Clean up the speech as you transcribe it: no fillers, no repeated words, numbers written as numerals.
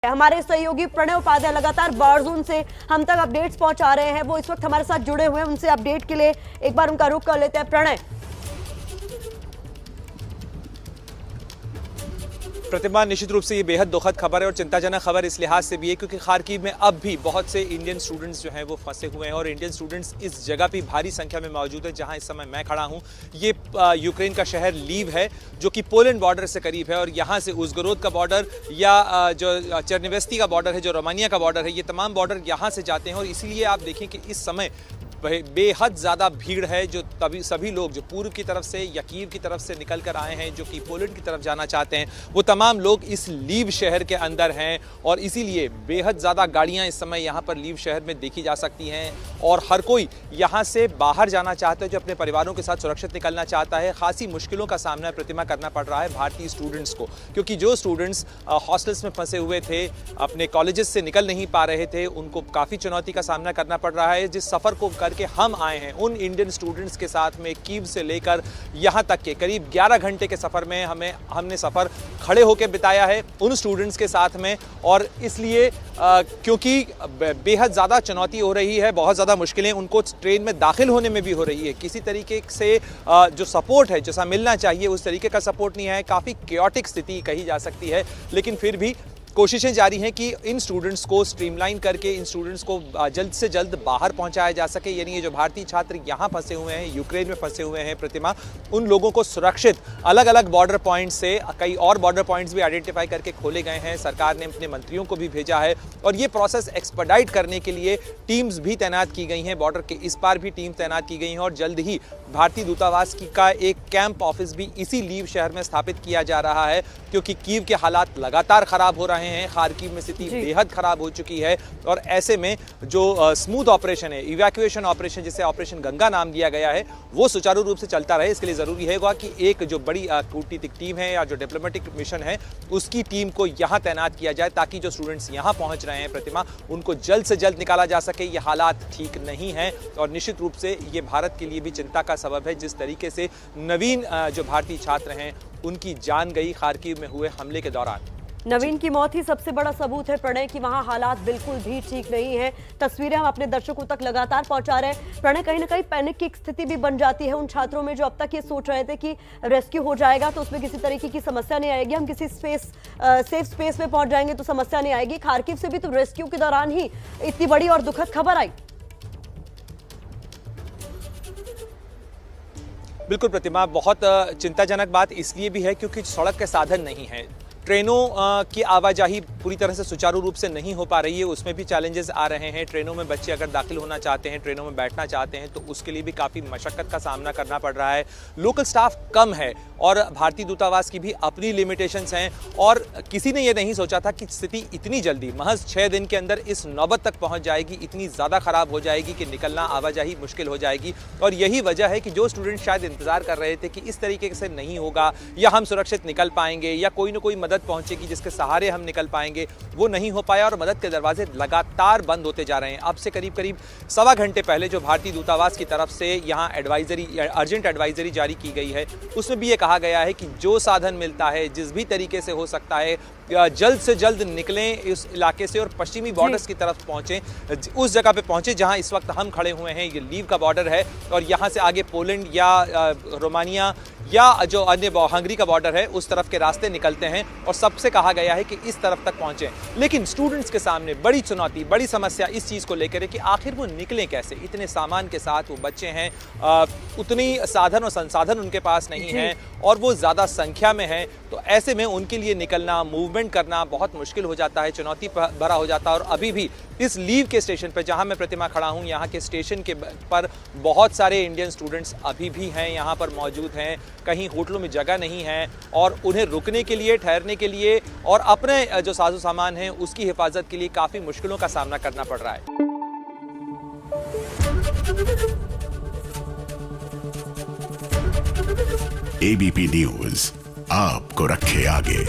हमारे सहयोगी प्रणय उपाध्याय लगातार बार जोन से हम तक अपडेट्स पहुंचा रहे हैं। वो इस वक्त हमारे साथ जुड़े हुए हैं, उनसे अपडेट के लिए एक बार उनका रुख कर लेते हैं। प्रणय। प्रतिमा, निश्चित रूप से ये बेहद दुखद खबर है और चिंताजनक खबर इस लिहाज से भी है क्योंकि खार्किव में अब भी बहुत से इंडियन स्टूडेंट्स जो हैं वो फंसे हुए हैं और इंडियन स्टूडेंट्स इस जगह पे भारी संख्या में मौजूद है जहां इस समय मैं खड़ा हूं। ये यूक्रेन का शहर लीव है जो कि पोलैंड बॉर्डर से करीब है और यहाँ से उज़गोरोद का बॉर्डर या जो चेरनोवेस्ती का बॉर्डर है, जो रोमानिया का बॉर्डर है, ये तमाम बॉर्डर यहाँ से जाते हैं और इसीलिए आप देखें कि इस समय बेहद ज़्यादा भीड़ है। जो तभी सभी लोग जो पूर्व की तरफ से या कीव की तरफ से निकल कर आए हैं, जो कि पोलैंड की तरफ जाना चाहते हैं, वो तमाम लोग इस लीव शहर के अंदर हैं और इसीलिए बेहद ज़्यादा गाड़ियां इस समय यहाँ पर लीव शहर में देखी जा सकती हैं और हर कोई यहाँ से बाहर जाना चाहता है, जो अपने परिवारों के साथ सुरक्षित निकलना चाहता है। खासी मुश्किलों का सामना प्रतिमा करना पड़ रहा है भारतीय स्टूडेंट्स को, क्योंकि जो स्टूडेंट्स हॉस्टल्स में फंसे हुए थे, अपने कॉलेजेस से निकल नहीं पा रहे थे, उनको काफ़ी चुनौती का सामना करना पड़ रहा है। जिस सफ़र को कि हम आए हैं उन इंडियन स्टूडेंट्स के साथ में कीव से लेकर यहां तक के करीब 11 घंटे के सफर में हमने सफर खड़े होकर बिताया है उन स्टूडेंट्स के साथ में। और इसलिए क्योंकि बेहद ज़्यादा चुनौती हो रही है, बहुत ज़्यादा मुश्किलें उनको ट्रेन में दाखिल होने में भी हो रही है। किसी तरीके से जो सपोर्ट है, जैसा मिलना चाहिए उस तरीके का सपोर्ट नहीं है। काफ़ी केओटिक स्थिति कही जा सकती है, लेकिन फिर भी कोशिशें जारी हैं कि इन स्टूडेंट्स को स्ट्रीमलाइन करके इन स्टूडेंट्स को जल्द से जल्द बाहर पहुंचाया जा सके। यानी ये जो भारतीय छात्र यहाँ फंसे हुए हैं, यूक्रेन में फंसे हुए हैं प्रतिमा, उन लोगों को सुरक्षित अलग अलग बॉर्डर पॉइंट से कई और बॉर्डर पॉइंट्स भी आइडेंटिफाई करके खोले गए हैं। सरकार ने अपने मंत्रियों को भी भेजा है और ये प्रोसेस एक्सपर्डाइट करने के लिए टीम्स भी तैनात की गई हैं। बॉर्डर के इस पार भी टीम तैनात की गई हैं और जल्द ही भारतीय दूतावास का एक कैंप ऑफिस भी इसी लीव शहर में स्थापित किया जा रहा है, क्योंकि कीव के हालात लगातार खराब हो रहे हैं। खार्किव में स्थिति बेहद खराब हो चुकी है और ऐसे में जो स्मूथ ऑपरेशन है, इवैक्यूएशन ऑपरेशन, जिसे ऑपरेशन गंगा नाम दिया गया है, वो सुचारू रूप से चलता रहे। इसके लिए जरूरी होगा कि एक जो बड़ी कूटनीतिक टीम है या जो डिप्लोमेटिक मिशन है, उसकी टीम को यहाँ तैनात किया जाए ताकि जो स्टूडेंट्स यहाँ पहुँच रहे हैं प्रतिमा, उनको जल्द से जल्द निकाला जा सके। ये हालात ठीक नहीं है और निश्चित रूप से ये भारत के लिए भी चिंता का सबब है। जिस तरीके से नवीन जो भारतीय छात्र हैं उनकी जान गई खार्किव में हुए हमले के दौरान। नवीन की मौत ही सबसे बड़ा सबूत है प्रणय कि वहां हालात बिल्कुल भी ठीक नहीं है। तस्वीरें हम अपने दर्शकों तक लगातार पहुंचा रहे हैं। प्रणय, कहीं ना कहीं पैनिक की स्थिति भी बन जाती है उन छात्रों में जो अब तक ये सोच रहे थे कि रेस्क्यू हो जाएगा तो उसमें किसी तरीके की समस्या नहीं आएगी, हम किसी सेफ स्पेस में पहुंच जाएंगे तो समस्या नहीं आएगी। खार्किव से भी तो रेस्क्यू के दौरान ही इतनी बड़ी और दुखद खबर आई। बिल्कुल प्रतिमा, बहुत चिंताजनक बात इसलिए भी है क्योंकि सड़क के साधन नहीं है। ट्रेनों की आवाजाही पूरी तरह से सुचारू रूप से नहीं हो पा रही है, उसमें भी चैलेंजेस आ रहे हैं। ट्रेनों में बच्चे अगर दाखिल होना चाहते हैं, ट्रेनों में बैठना चाहते हैं, तो उसके लिए भी काफ़ी मशक्क़त का सामना करना पड़ रहा है। लोकल स्टाफ कम है और भारतीय दूतावास की भी अपनी लिमिटेशंस हैं और किसी ने ये नहीं सोचा था कि स्थिति इतनी जल्दी महज 6 दिन के अंदर इस नौबत तक पहुँच जाएगी, इतनी ज़्यादा ख़राब हो जाएगी कि निकलना, आवाजाही मुश्किल हो जाएगी। और यही वजह है कि जो स्टूडेंट शायद इंतज़ार कर रहे थे कि इस तरीके से नहीं होगा या हम सुरक्षित निकल पाएंगे या कोई ना कोई मदद पहुंचेगी जिसके सहारे हम निकल पाएंगे, वो नहीं हो पाया और मदद के दरवाजे लगातार बंद होते जा रहे हैं। अब से करीब सवा घंटे पहले जो भारतीय दूतावास की तरफ से यहाँ अर्जेंट एडवाइजरी जारी की गई है, उसमें भी ये कहा गया है कि जो साधन मिलता है, जिस भी तरीके से हो सकता है, जल्द से जल्द निकलें इस इलाके से और पश्चिमी बॉर्डर्स की तरफ पहुँचें, उस जगह पे पहुँचें जहाँ इस वक्त हम खड़े हुए हैं। ये लीव का बॉर्डर है और यहाँ से आगे पोलैंड या रोमानिया या जो अन्य हंगरी का बॉर्डर है उस तरफ के रास्ते निकलते हैं और सबसे कहा गया है कि इस तरफ तक पहुँचें। लेकिन स्टूडेंट्स के सामने बड़ी चुनौती, बड़ी समस्या इस चीज़ को लेकर है कि आखिर वो निकलें कैसे। इतने सामान के साथ वो बच्चे हैं, उतनी साधन और संसाधन उनके पास नहीं है और वो ज़्यादा संख्या में है, तो ऐसे में उनके लिए निकलना, मूवमेंट करना बहुत मुश्किल हो जाता है, चुनौती भरा हो जाता है। और अभी भी इस लीव के स्टेशन पर जहाँ मैं प्रतिमा खड़ा हूँ, यहाँ के स्टेशन के पर बहुत सारे इंडियन स्टूडेंट्स अभी भी हैं, यहाँ पर मौजूद हैं। कहीं होटलों में जगह नहीं है और उन्हें रुकने के लिए, ठहरने के लिए और अपने जो साजो सामान है उसकी हिफाजत के लिए काफ़ी मुश्किलों का सामना करना पड़ रहा है। एबीपी न्यूज़ आपको रखे आगे।